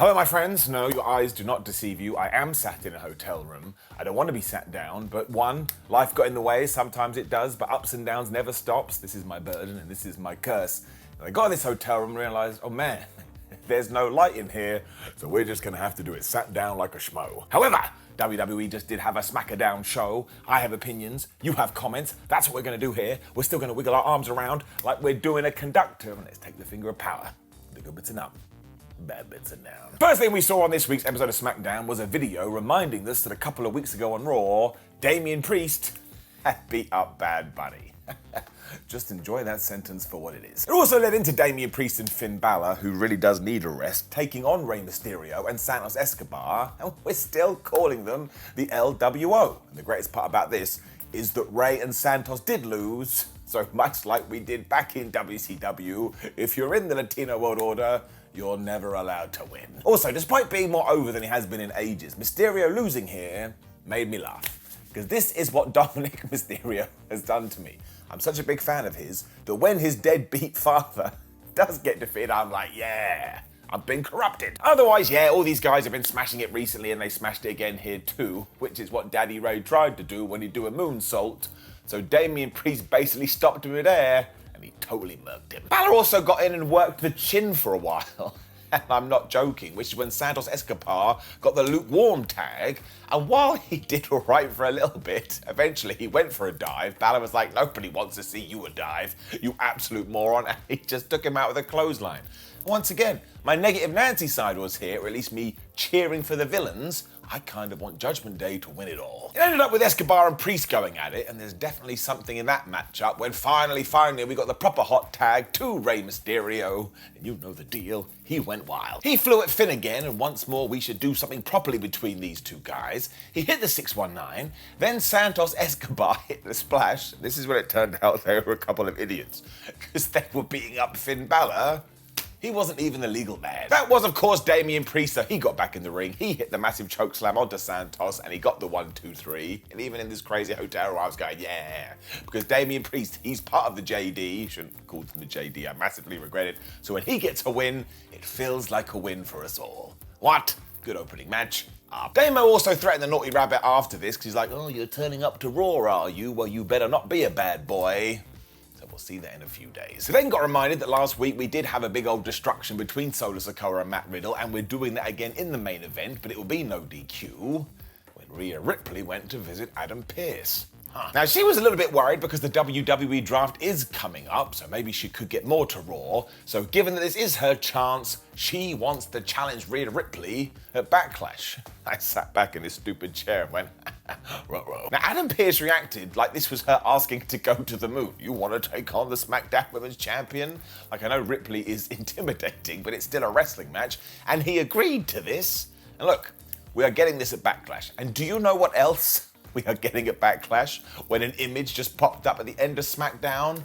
Hello my friends, no, your eyes do not deceive you. I am sat in a hotel room. I don't want to be sat down, but one, life got in the way, sometimes it does, but ups and downs never stops. This is my burden and this is my curse. And I got in this hotel room and realized, oh man, there's no light in here, so we're just gonna have to do it sat down like a schmo. However, WWE just did have a SmackDown show. I have opinions, you have comments. That's what we're gonna do here. We're still gonna wiggle our arms around like we're doing a conductor, and let's take the finger of power. The good bits and up. Bad bits are down. First thing we saw on this week's episode of SmackDown was a video reminding us that a couple of weeks ago on Raw, Damian Priest had beat up Bad Bunny. Just enjoy that sentence for what it is. It also led into Damian Priest and Finn Bálor, who really does need a rest, taking on Rey Mysterio and Santos Escobar, and we're still calling them the LWO. And the greatest part about this is that Rey and Santos did lose, so much like we did back in WCW, if you're in the Latino World Order, you're never allowed to win. Also, despite being more over than he has been in ages, Mysterio losing here made me laugh. Because this is what Dominic Mysterio has done to me. I'm such a big fan of his that when his deadbeat father does get defeated, I'm like, yeah, I've been corrupted. Otherwise, yeah, all these guys have been smashing it recently and they smashed it again here too, which is what Daddy Ray tried to do when he'd do a moonsault. So Damian Priest basically stopped him midair and he totally murked him. Bálor also got in and worked the chin for a while. And I'm not joking, which is when Santos Escobar got the lukewarm tag, and while he did all right for a little bit, eventually he went for a dive. Bálor was like, nobody wants to see you a dive, you absolute moron, and he just took him out with a clothesline. Once again, my negative Nancy side was here, or at least me cheering for the villains. I kind of want Judgment Day to win it all. It ended up with Escobar and Priest going at it, and there's definitely something in that matchup when finally we got the proper hot tag to Rey Mysterio, and you know the deal, he went wild. He flew at Finn again, and once more we should do something properly between these two guys. He hit the 619, then Santos Escobar hit the splash. This is when it turned out they were a couple of idiots, because they were beating up Finn Bálor. He wasn't even the legal man. That was, of course, Damian Priest, so he got back in the ring. He hit the massive chokeslam onto Santos, and he got the 1-2-3. And even in this crazy hotel room, I was going, yeah. Because Damian Priest, he's part of the JD. Shouldn't have called him the JD. I massively regret it. So when he gets a win, it feels like a win for us all. What? Good opening match. Damo also threatened the Naughty Rabbit after this, because he's like, oh, you're turning up to Raw, are you? Well, you better not be a bad boy. So we'll see that in a few days. We then got reminded that last week we did have a big old destruction between Sikoa and Matt Riddle, and we're doing that again in the main event, but it will be no DQ when Rhea Ripley went to visit Adam Pearce. Now, she was a little bit worried because the WWE draft is coming up, so maybe she could get more to Raw. So given that this is her chance, she wants to challenge Rhea Ripley at Backlash. I sat back in this stupid chair and went, ruh-roh. Now, Adam Pearce reacted like this was her asking to go to the moon. You want to take on the SmackDown Women's Champion? Like, I know Ripley is intimidating, but it's still a wrestling match. And he agreed to this. And look, we are getting this at Backlash. And do you know what else we are getting at Backlash when an image just popped up at the end of SmackDown?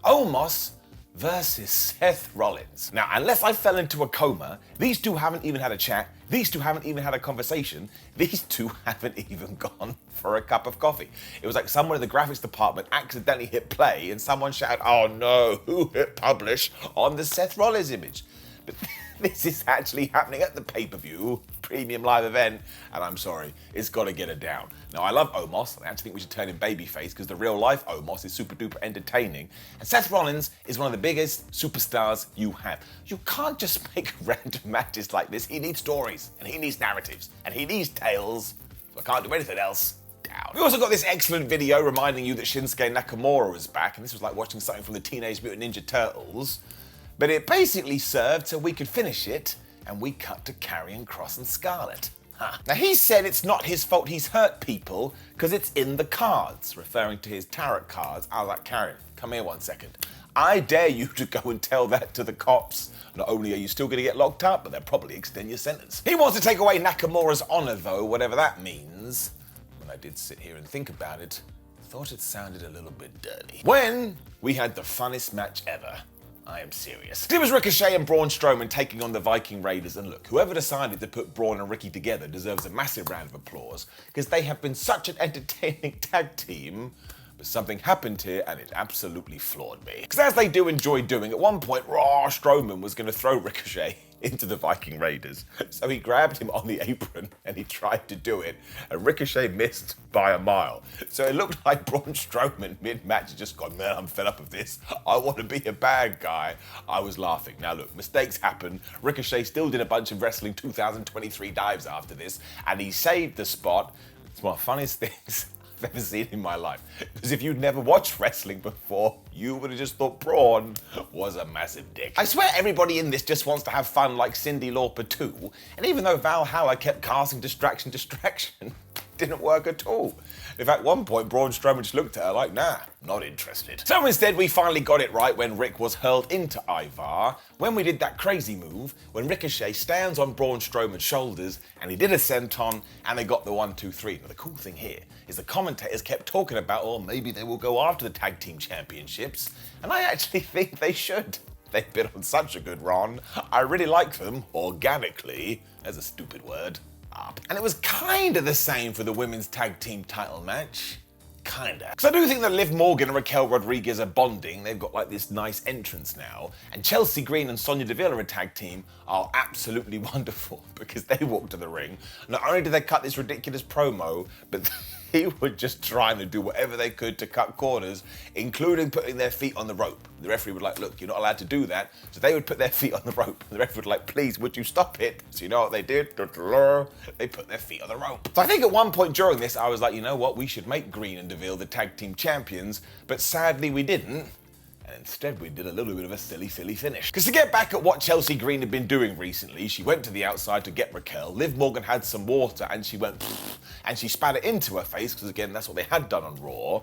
Omos versus Seth Rollins. Now, unless I fell into a coma, these two haven't even had a chat, these two haven't even had a conversation, these two haven't even gone for a cup of coffee. It was like someone in the graphics department accidentally hit play and someone shouted, oh no, who hit publish on the Seth Rollins image? But this is actually happening at the pay-per-view premium live event, and I'm sorry, it's got to get it down. Now, I love Omos, and I actually think we should turn him babyface because the real life Omos is super duper entertaining, and Seth Rollins is one of the biggest superstars you have. You can't just make random matches like this. He needs stories, and he needs narratives, and he needs tales, so I can't do anything else. Down. We also got this excellent video reminding you that Shinsuke Nakamura was back, and this was like watching something from the Teenage Mutant Ninja Turtles. But it basically served so we could finish it, and we cut to Karrion Kross and Scarlett. Now, he said it's not his fault he's hurt people, because it's in the cards, referring to his tarot cards. I was like, Karrion, come here 1 second. I dare you to go and tell that to the cops. Not only are you still going to get locked up, but they'll probably extend your sentence. He wants to take away Nakamura's honor, though, whatever that means. When I did sit here and think about it, I thought it sounded a little bit dirty. When we had the funnest match ever. I am serious. It was Ricochet and Braun Strowman taking on the Viking Raiders, and look, whoever decided to put Braun and Ricky together deserves a massive round of applause, because they have been such an entertaining tag team, but something happened here and it absolutely floored me. Because as they do enjoy doing, at one point, Strowman was going to throw Ricochet into the Viking Raiders. So he grabbed him on the apron and he tried to do it, and Ricochet missed by a mile. So it looked like Braun Strowman mid-match had just gone, man, I'm fed up of this. I want to be a bad guy. I was laughing. Now look, mistakes happen. Ricochet still did a bunch of Wrestling 2023 dives after this, and he saved the spot. It's one of the funniest things I've ever seen in my life. Because if you'd never watched wrestling before, you would have just thought Braun was a massive dick. I swear everybody in this just wants to have fun like Cyndi Lauper too. And even though Valhalla kept casting distraction, didn't work at all. In fact, at one point, Braun Strowman just looked at her like, nah, not interested. So instead, we finally got it right when Rick was hurled into Ivar, when we did that crazy move, when Ricochet stands on Braun Strowman's shoulders, and he did a senton, and they got the 1, 2, 3. Now, the cool thing here is the commentators kept talking about, oh, maybe they will go after the tag team championships, and I actually think they should. They've been on such a good run. I really like them, organically, as a stupid word, up. And it was kinda the same for the women's tag team title match. Kinda. Because I do think that Liv Morgan and Raquel Rodriguez are bonding. They've got like this nice entrance now. And Chelsea Green and Sonya Deville are a tag team are absolutely wonderful because they walked to the ring. Not only did they cut this ridiculous promo, but they were just trying to do whatever they could to cut corners, including putting their feet on the rope. The referee would like, look, you're not allowed to do that. So they would put their feet on the rope. And the referee would like, please, would you stop it? So you know what they did? They put their feet on the rope. So I think at one point during this, I was like, you know what? We should make Green and Deville the tag team champions. But sadly, we didn't. And instead, we did a little bit of a silly finish. Because to get back at what Chelsea Green had been doing recently, she went to the outside to get Raquel. Liv Morgan had some water and she went, and she spat it into her face, because again, that's what they had done on Raw.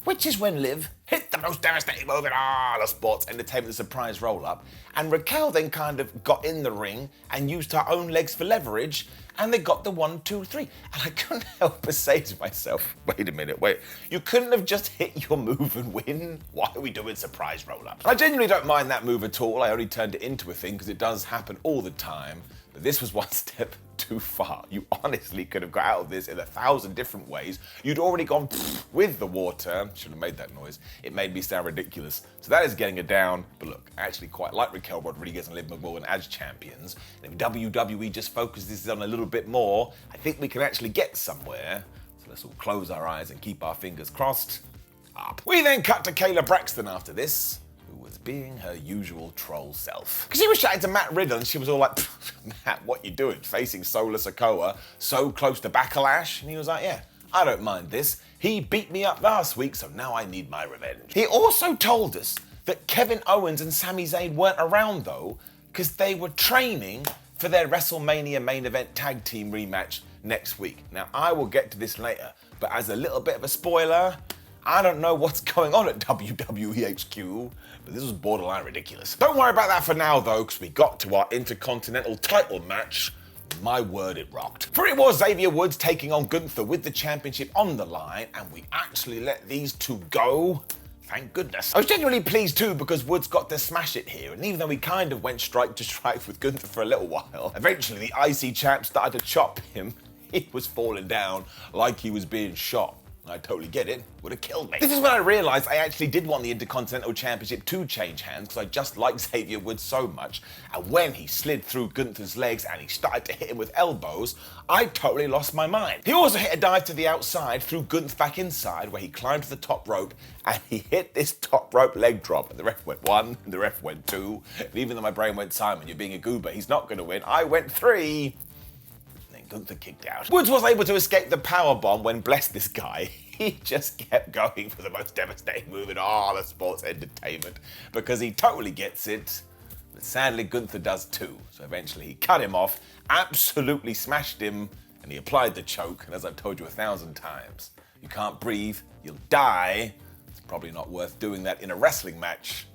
Which is when Liv hit the most devastating move in all of sports entertainment, the surprise roll-up. And Raquel then kind of got in the ring and used her own legs for leverage, and they got the 1, 2, 3. And I couldn't help but say to myself, wait a minute, you couldn't have just hit your move and win? Why are we doing surprise roll-ups? I genuinely don't mind that move at all. I only turned it into a thing because it does happen all the time. But this was one step too far. You honestly could have got out of this in 1,000 different ways. You'd already gone with the water. Should have made that noise. It made me sound ridiculous. So that is getting it down. But look, I actually quite like Raquel Rodriguez and Liv Morgan as champions. And if WWE just focuses on a little bit more, I think we can actually get somewhere. So let's all close our eyes and keep our fingers crossed. Up. We then cut to Kayla Braxton after this, was being her usual troll self. Because she was chatting to Matt Riddle and she was all like, Matt, what you doing? Facing Solar Sikoa so close to Backlash? And he was like, yeah, I don't mind this. He beat me up last week, so now I need my revenge. He also told us that Kevin Owens and Sami Zayn weren't around though, because they were training for their WrestleMania main event tag team rematch next week. Now, I will get to this later, but as a little bit of a spoiler, I don't know what's going on at WWE HQ, but this was borderline ridiculous. Don't worry about that for now though, because we got to our Intercontinental title match. My word, it rocked. For it was Xavier Woods taking on Gunther with the championship on the line, and we actually let these two go. Thank goodness. I was genuinely pleased too because Woods got to smash it here, and even though he kind of went strike to strike with Gunther for a little while, eventually the IC champ started to chop him. He was falling down like he was being shot. I totally get it, would have killed me. This is when I realised I actually did want the Intercontinental Championship to change hands because I just liked Xavier Woods so much, and when he slid through Gunther's legs and he started to hit him with elbows, I totally lost my mind. He also hit a dive to the outside, threw Gunther back inside where he climbed to the top rope and he hit this top rope leg drop, and the ref went 1 and the ref went 2, and even though my brain went, Simon, you're being a goober, he's not going to win, I went 3. Gunther kicked out. Woods was able to escape the powerbomb when, bless this guy, he just kept going for the most devastating move in all of sports entertainment because he totally gets it. But sadly, Gunther does too. So eventually he cut him off, absolutely smashed him, and he applied the choke. And as I've told you 1,000 times, you can't breathe, you'll die. It's probably not worth doing that in a wrestling match.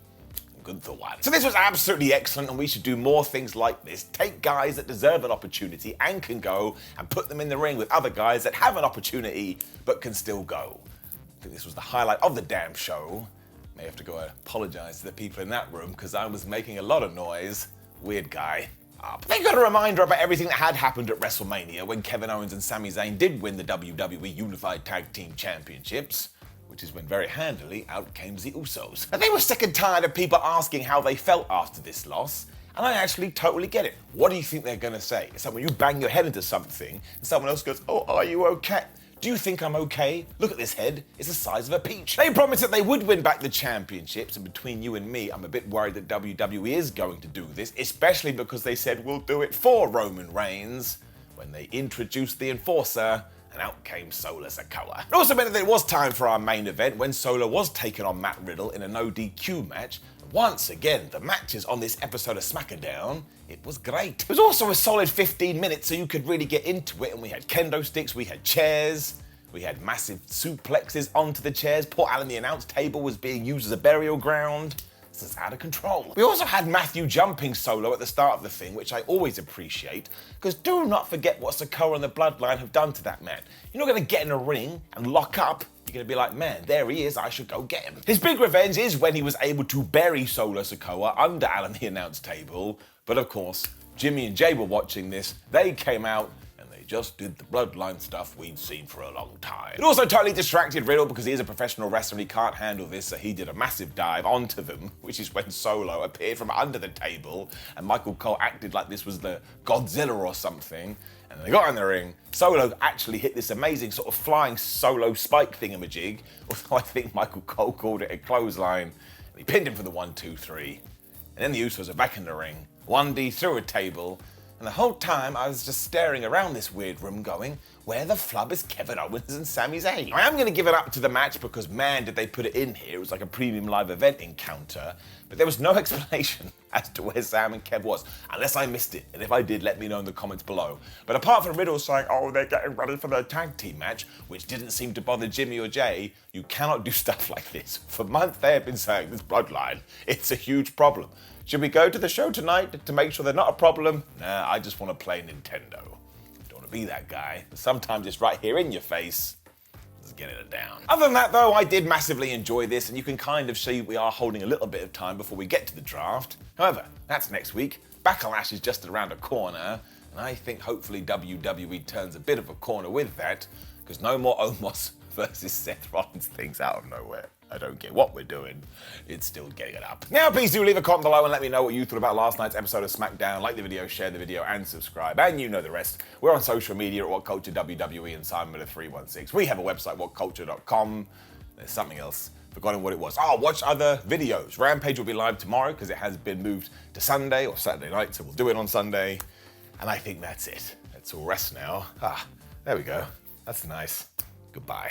Gunther won. So this was absolutely excellent, and we should do more things like this. Take guys that deserve an opportunity and can go, and put them in the ring with other guys that have an opportunity but can still go. I think this was the highlight of the damn show. May have to go apologize to the people in that room because I was making a lot of noise. Weird guy. Up. They got a reminder about everything that had happened at WrestleMania when Kevin Owens and Sami Zayn did win the WWE Unified Tag Team Championships, which is when very handily out came the Usos. And they were sick and tired of people asking how they felt after this loss, And I actually totally get it. What do you think they're gonna say? It's like when you bang your head into something and someone else goes, oh, are you okay? Do you think I'm okay? Look at this head, it's the size of a peach. They promised that they would win back the championships, and between you and me, I'm a bit worried that WWE is going to do this, especially because they said we'll do it for Roman Reigns when they introduced the Enforcer, and out came Sikoa. It also meant that it was time for our main event when Solo was taken on Matt Riddle in a no DQ match. Once again, the matches on this episode of SmackDown, it was great. It was also a solid 15 minutes so you could really get into it, and we had kendo sticks, we had chairs, we had massive suplexes onto the chairs. Poor Alan, the announce table was being used as a burial ground. This is out of control. We also had Matthew jumping Solo at the start of the thing, which I always appreciate, because do not forget what Sikoa and the Bloodline have done to that man. You're not going to get in a ring and lock up. You're going to be like, man, there he is, I should go get him. His big revenge is when he was able to bury Solo Sikoa under Alan the announce table. But of course, Jimmy and Jay were watching this. They came out and they just did the Bloodline stuff we'd seen for a long time. It also totally distracted Riddle because he is a professional wrestler and he can't handle this, so he did a massive dive onto them, which is when Solo appeared from under the table and Michael Cole acted like this was the Godzilla or something. And they got in the ring. Solo actually hit this amazing sort of flying solo spike thingamajig, although I think Michael Cole called it a clothesline. And he pinned him for the 1, 2, 3. And then the Usos are back in the ring. 1D through a table. And the whole time I was just staring around this weird room going, where the flub is Kevin Owens and Sami Zayn? I am going to give it up to the match because, man, did they put it in here. It was like a premium live event encounter. But there was no explanation as to where Sam and Kev was, unless I missed it. And if I did, let me know in the comments below. But apart from Riddle saying, oh, they're getting ready for their tag team match, which didn't seem to bother Jimmy or Jay, you cannot do stuff like this. For months they have been saying this Bloodline, it's a huge problem. Should we go to the show tonight to make sure they're not a problem? Nah, I just want to play Nintendo. Don't want to be that guy, but sometimes it's right here in your face. Let's get it down. Other than that though, I did massively enjoy this, and you can kind of see we are holding a little bit of time before we get to the draft. However, that's next week. Backlash is just around the corner, and I think hopefully WWE turns a bit of a corner with that, because no more Omos versus Seth Rollins things out of nowhere. I don't get what we're doing. It's still getting it up. Now, please do leave a comment below and let me know what you thought about last night's episode of SmackDown. Like the video, share the video, and subscribe. And you know the rest. We're on social media at WhatCulture WWE and Simon Miller 316. We have a website, WhatCulture.com. There's something else. Forgotten what it was. Oh, watch other videos. Rampage will be live tomorrow because it has been moved to Sunday or Saturday night, so we'll do it on Sunday. And I think that's it. Let's all rest now. There we go. That's nice. Goodbye.